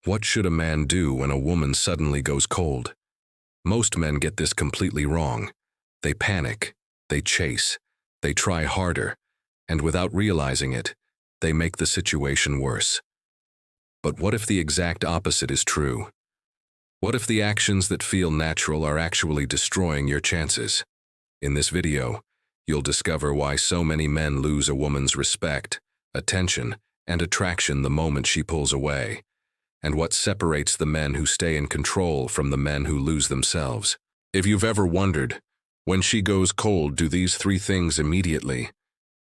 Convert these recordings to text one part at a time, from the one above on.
What should a man do when a woman suddenly goes cold? Most men get this completely wrong. They panic, they chase, they try harder, and without realizing it, they make the situation worse. But what if the exact opposite is true? What if the actions that feel natural are actually destroying your chances? In this video, you'll discover why so many men lose a woman's respect, attention, and attraction the moment she pulls away, and what separates the men who stay in control from the men who lose themselves. If you've ever wondered, when she goes cold, do these three things immediately?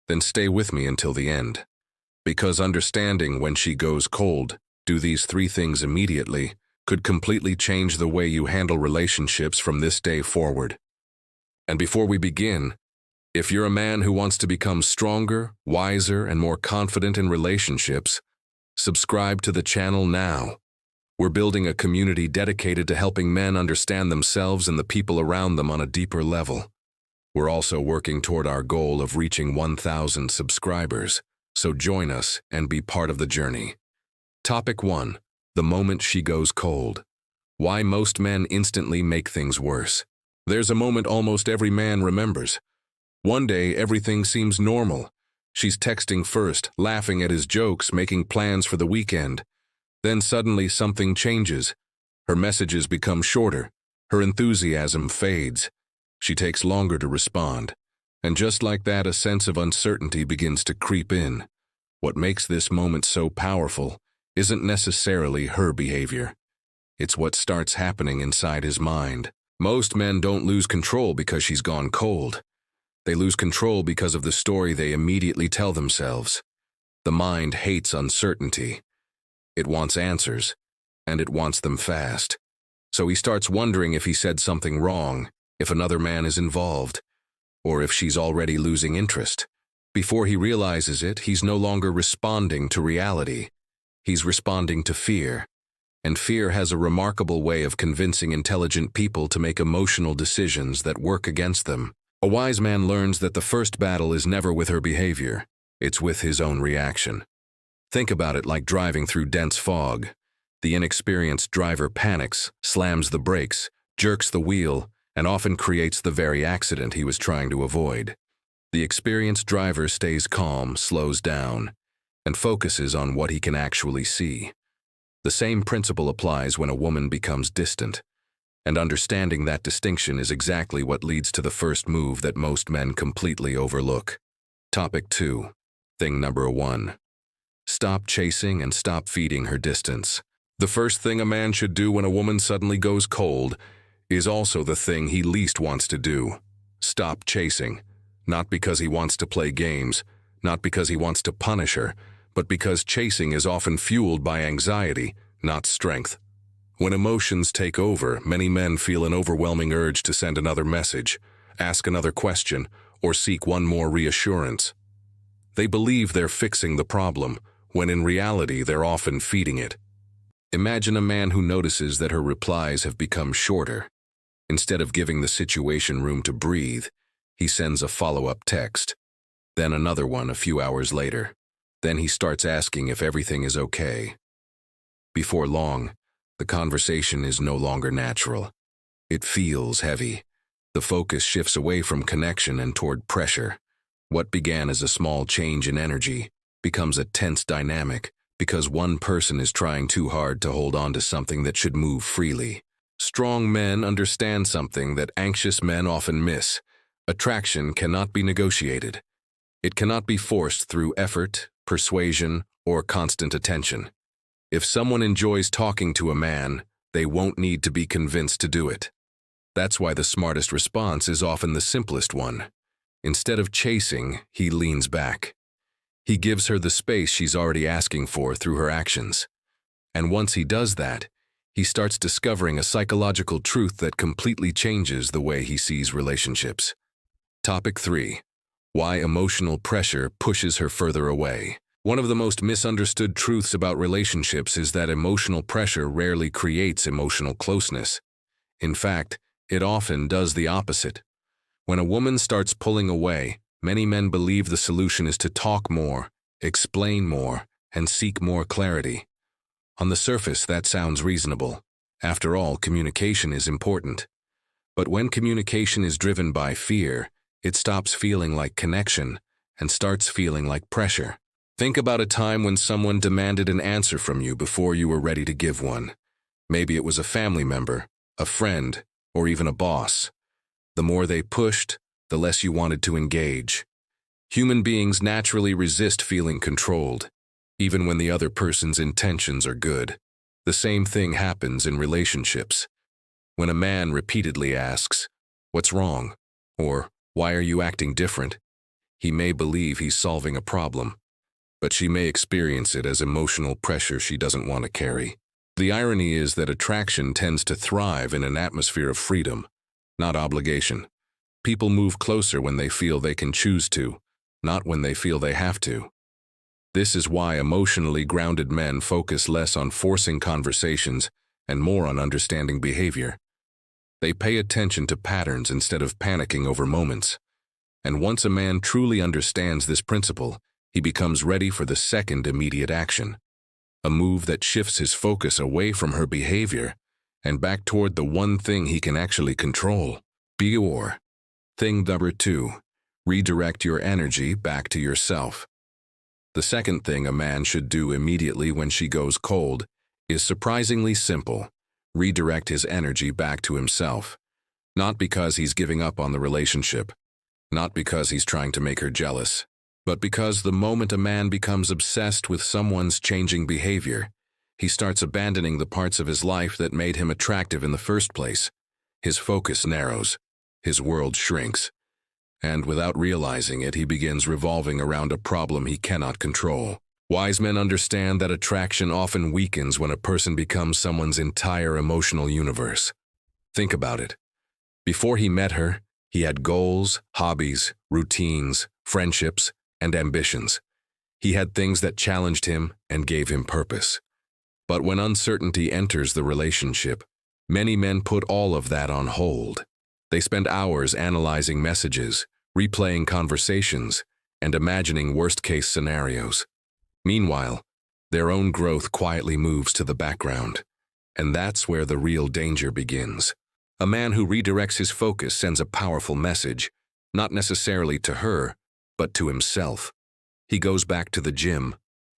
Then stay with me until the end. Because understanding when she goes cold, do these three things immediately, could completely change the way you handle relationships from this day forward. And before we begin, if you're a man who wants to become stronger, wiser, and more confident in relationships, subscribe to the channel now. We're building a community dedicated to helping men understand themselves and the people around them on a deeper level. We're also working toward our goal of reaching 1,000 subscribers, so join us and be part of the journey. Topic 1. The moment she goes cold. Why most men instantly make things worse. There's a moment almost every man remembers. One day, everything seems normal. She's texting first, laughing at his jokes, making plans for the weekend. Then suddenly something changes. Her messages become shorter. Her enthusiasm fades. She takes longer to respond. And just like that, a sense of uncertainty begins to creep in. What makes this moment so powerful isn't necessarily her behavior. It's what starts happening inside his mind. Most men don't lose control because she's gone cold. They lose control because of the story they immediately tell themselves. The mind hates uncertainty. It wants answers, and it wants them fast. So he starts wondering if he said something wrong, if another man is involved, or if she's already losing interest. Before he realizes it, he's no longer responding to reality. He's responding to fear. And fear has a remarkable way of convincing intelligent people to make emotional decisions that work against them. A wise man learns that the first battle is never with her behavior, it's with his own reaction. Think about it like driving through dense fog. The inexperienced driver panics, slams the brakes, jerks the wheel, and often creates the very accident he was trying to avoid. The experienced driver stays calm, slows down, and focuses on what he can actually see. The same principle applies when a woman becomes distant. And understanding that distinction is exactly what leads to the first move that most men completely overlook. Topic 2. Thing number 1. Stop chasing and stop feeding her distance. The first thing a man should do when a woman suddenly goes cold is also the thing he least wants to do. Stop chasing. Not because he wants to play games, not because he wants to punish her, but because chasing is often fueled by anxiety, not strength. When emotions take over, many men feel an overwhelming urge to send another message, ask another question, or seek one more reassurance. They believe they're fixing the problem, when in reality they're often feeding it. Imagine a man who notices that her replies have become shorter. Instead of giving the situation room to breathe, he sends a follow-up text, then another one a few hours later. Then he starts asking if everything is okay. Before long, the conversation is no longer natural. It feels heavy. The focus shifts away from connection and toward pressure. What began as a small change in energy becomes a tense dynamic because one person is trying too hard to hold on to something that should move freely. Strong men understand something that anxious men often miss. Attraction cannot be negotiated. It cannot be forced through effort, persuasion, or constant attention. If someone enjoys talking to a man, they won't need to be convinced to do it. That's why the smartest response is often the simplest one. Instead of chasing, he leans back. He gives her the space she's already asking for through her actions. And once he does that, he starts discovering a psychological truth that completely changes the way he sees relationships. Topic 3. Why emotional pressure pushes her further away. One of the most misunderstood truths about relationships is that emotional pressure rarely creates emotional closeness. In fact, it often does the opposite. When a woman starts pulling away, many men believe the solution is to talk more, explain more, and seek more clarity. On the surface, that sounds reasonable. After all, communication is important. But when communication is driven by fear, it stops feeling like connection and starts feeling like pressure. Think about a time when someone demanded an answer from you before you were ready to give one. Maybe it was a family member, a friend, or even a boss. The more they pushed, the less you wanted to engage. Human beings naturally resist feeling controlled, even when the other person's intentions are good. The same thing happens in relationships. When a man repeatedly asks, "What's wrong?" or "Why are you acting different?" he may believe he's solving a problem, but she may experience it as emotional pressure she doesn't want to carry. The irony is that attraction tends to thrive in an atmosphere of freedom, not obligation. People move closer when they feel they can choose to, not when they feel they have to. This is why emotionally grounded men focus less on forcing conversations and more on understanding behavior. They pay attention to patterns instead of panicking over moments. And once a man truly understands this principle, he becomes ready for the second immediate action, a move that shifts his focus away from her behavior and back toward the one thing he can actually control. Thing number 2, redirect your energy back to yourself. The second thing a man should do immediately when she goes cold is surprisingly simple: redirect his energy back to himself. Not because he's giving up on the relationship, not because he's trying to make her jealous, but because the moment a man becomes obsessed with someone's changing behavior, he starts abandoning the parts of his life that made him attractive in the first place. His focus narrows, his world shrinks, and without realizing it, he begins revolving around a problem he cannot control. Wise men understand that attraction often weakens when a person becomes someone's entire emotional universe. Think about it. Before he met her, he had goals, hobbies, routines, friendships, and ambitions. He had things that challenged him and gave him purpose. But when uncertainty enters the relationship, many men put all of that on hold. They spend hours analyzing messages, replaying conversations, and imagining worst-case scenarios. Meanwhile, their own growth quietly moves to the background, and that's where the real danger begins. A man who redirects his focus sends a powerful message, not necessarily to her, but to himself. He goes back to the gym.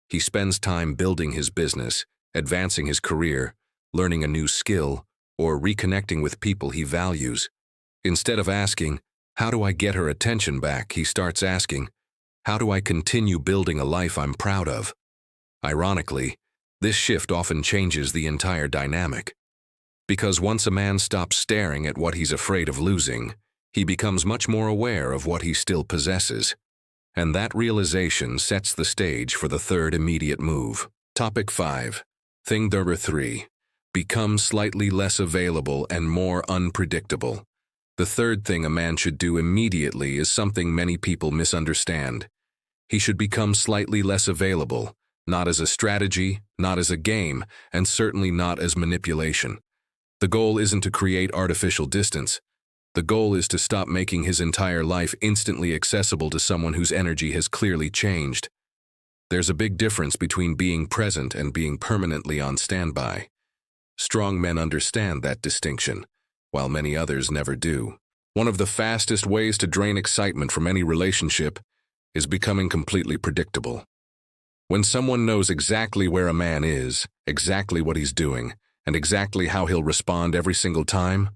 He spends time building his business, advancing his career, learning a new skill, or reconnecting with people he values. Instead of asking, "How do I get her attention back?" he starts asking, "How do I continue building a life I'm proud of?" Ironically, this shift often changes the entire dynamic. Because once a man stops staring at what he's afraid of losing, he becomes much more aware of what he still possesses. And that realization sets the stage for the third immediate move. Topic 5. Thing number 3. Become slightly less available and more unpredictable. The third thing a man should do immediately is something many people misunderstand. He should become slightly less available, not as a strategy, not as a game, and certainly not as manipulation. The goal isn't to create artificial distance. The goal is to stop making his entire life instantly accessible to someone whose energy has clearly changed. There's a big difference between being present and being permanently on standby. Strong men understand that distinction, while many others never do. One of the fastest ways to drain excitement from any relationship is becoming completely predictable. When someone knows exactly where a man is, exactly what he's doing, and exactly how he'll respond every single time,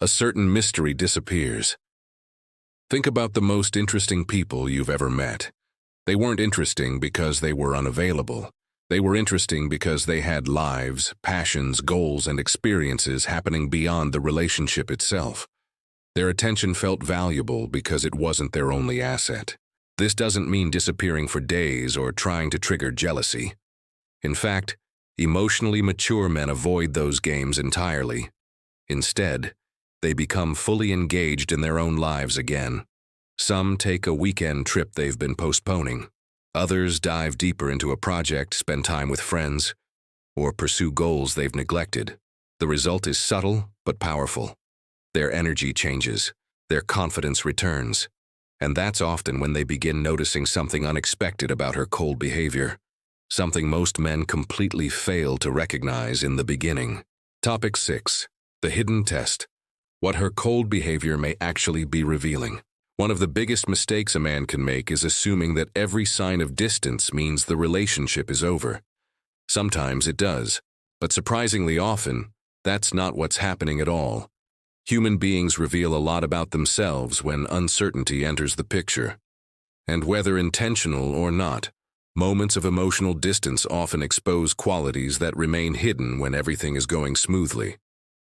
a certain mystery disappears. Think about the most interesting people you've ever met. They weren't interesting because they were unavailable. They were interesting because they had lives, passions, goals, and experiences happening beyond the relationship itself. Their attention felt valuable because it wasn't their only asset. This doesn't mean disappearing for days or trying to trigger jealousy. In fact, emotionally mature men avoid those games entirely. Instead, they become fully engaged in their own lives again. Some take a weekend trip they've been postponing. Others dive deeper into a project, spend time with friends, or pursue goals they've neglected. The result is subtle but powerful. Their energy changes, their confidence returns, and that's often when they begin noticing something unexpected about her cold behavior. something most men completely fail to recognize in the beginning. Topic 6. The hidden test. What her cold behavior may actually be revealing. One of the biggest mistakes a man can make is assuming that every sign of distance means the relationship is over. Sometimes it does, but surprisingly often, that's not what's happening at all. Human beings reveal a lot about themselves when uncertainty enters the picture. And whether intentional or not, moments of emotional distance often expose qualities that remain hidden when everything is going smoothly.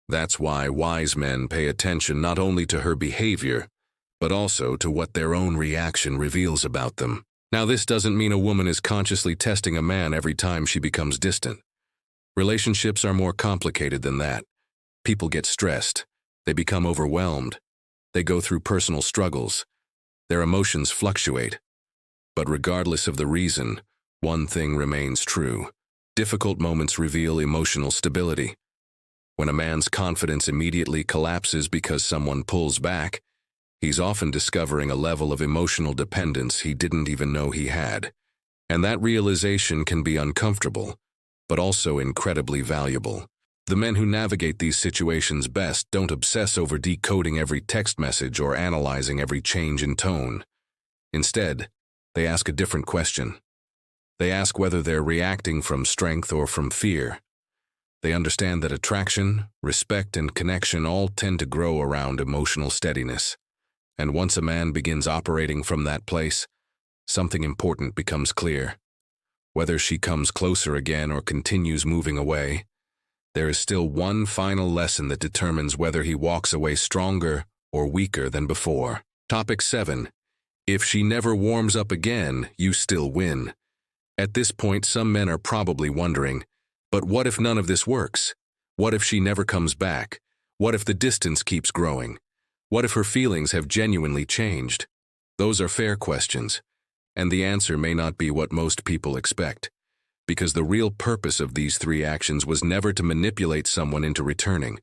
That's why wise men pay attention not only to her behavior, but also to what their own reaction reveals about them. Now, this doesn't mean a woman is consciously testing a man every time she becomes distant. Relationships are more complicated than that. People get stressed. They become overwhelmed. They go through personal struggles. Their emotions fluctuate. But regardless of the reason, one thing remains true. Difficult moments reveal emotional stability. When a man's confidence immediately collapses because someone pulls back, he's often discovering a level of emotional dependence he didn't even know he had. And that realization can be uncomfortable, but also incredibly valuable. The men who navigate these situations best don't obsess over decoding every text message or analyzing every change in tone. Instead, they ask a different question. They ask whether they're reacting from strength or from fear. They understand that attraction, respect, and connection all tend to grow around emotional steadiness. And once a man begins operating from that place, something important becomes clear. Whether she comes closer again or continues moving away, there is still one final lesson that determines whether he walks away stronger or weaker than before. Topic 7. If she never warms up again, you still win. At this point, some men are probably wondering, but what if none of this works? What if she never comes back? What if the distance keeps growing? What if her feelings have genuinely changed? Those are fair questions, and the answer may not be what most people expect. Because the real purpose of these 3 actions was never to manipulate someone into returning.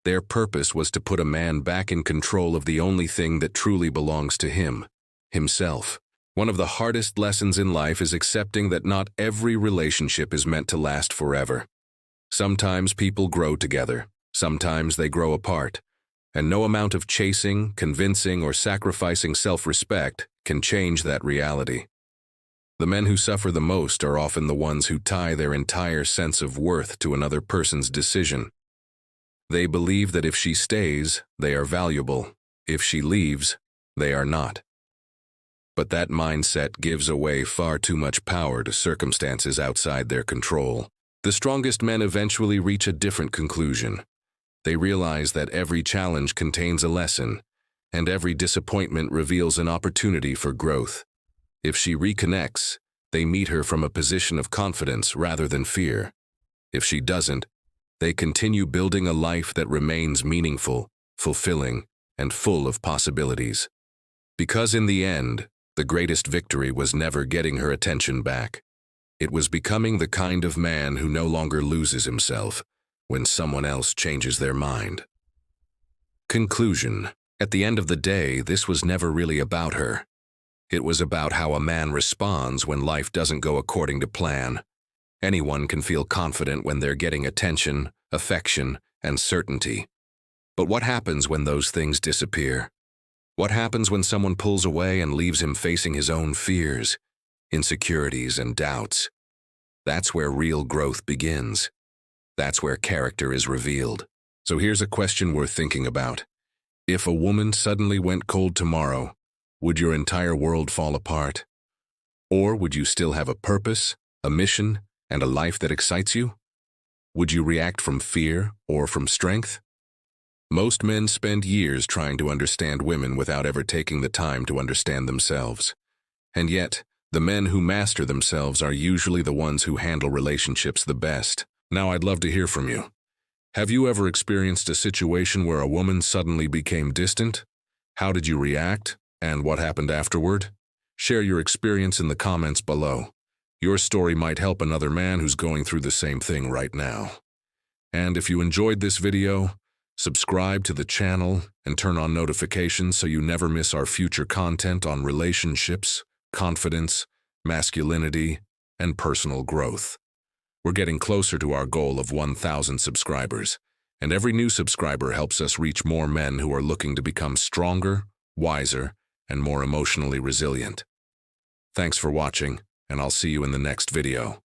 Their purpose was to put a man back in control of the only thing that truly belongs to him, himself. One of the hardest lessons in life is accepting that not every relationship is meant to last forever. Sometimes people grow together, sometimes they grow apart, and no amount of chasing, convincing, or sacrificing self-respect can change that reality. The men who suffer the most are often the ones who tie their entire sense of worth to another person's decision. They believe that if she stays, they are valuable. If she leaves, they are not. But that mindset gives away far too much power to circumstances outside their control. The strongest men eventually reach a different conclusion. They realize that every challenge contains a lesson, and every disappointment reveals an opportunity for growth. If she reconnects, they meet her from a position of confidence rather than fear. If she doesn't, they continue building a life that remains meaningful, fulfilling, and full of possibilities. Because in the end, the greatest victory was never getting her attention back. It was becoming the kind of man who no longer loses himself when someone else changes their mind. Conclusion. At the end of the day, this was never really about her. It was about how a man responds when life doesn't go according to plan. Anyone can feel confident when they're getting attention, affection, and certainty. But what happens when those things disappear? What happens when someone pulls away and leaves him facing his own fears, insecurities, and doubts? That's where real growth begins. That's where character is revealed. So here's a question worth thinking about. If a woman suddenly went cold tomorrow, would your entire world fall apart? Or would you still have a purpose, a mission, and a life that excites you? Would you react from fear or from strength? Most men spend years trying to understand women without ever taking the time to understand themselves. And yet, the men who master themselves are usually the ones who handle relationships the best. Now, I'd love to hear from you. Have you ever experienced a situation where a woman suddenly became distant? How did you react? And what happened afterward? Share your experience in the comments below. Your story might help another man who's going through the same thing right now. And if you enjoyed this video, subscribe to the channel and turn on notifications so you never miss our future content on relationships, confidence, masculinity, and personal growth. We're getting closer to our goal of 1,000 subscribers, and every new subscriber helps us reach more men who are looking to become stronger, wiser, and more emotionally resilient. Thanks for watching, and I'll see you in the next video.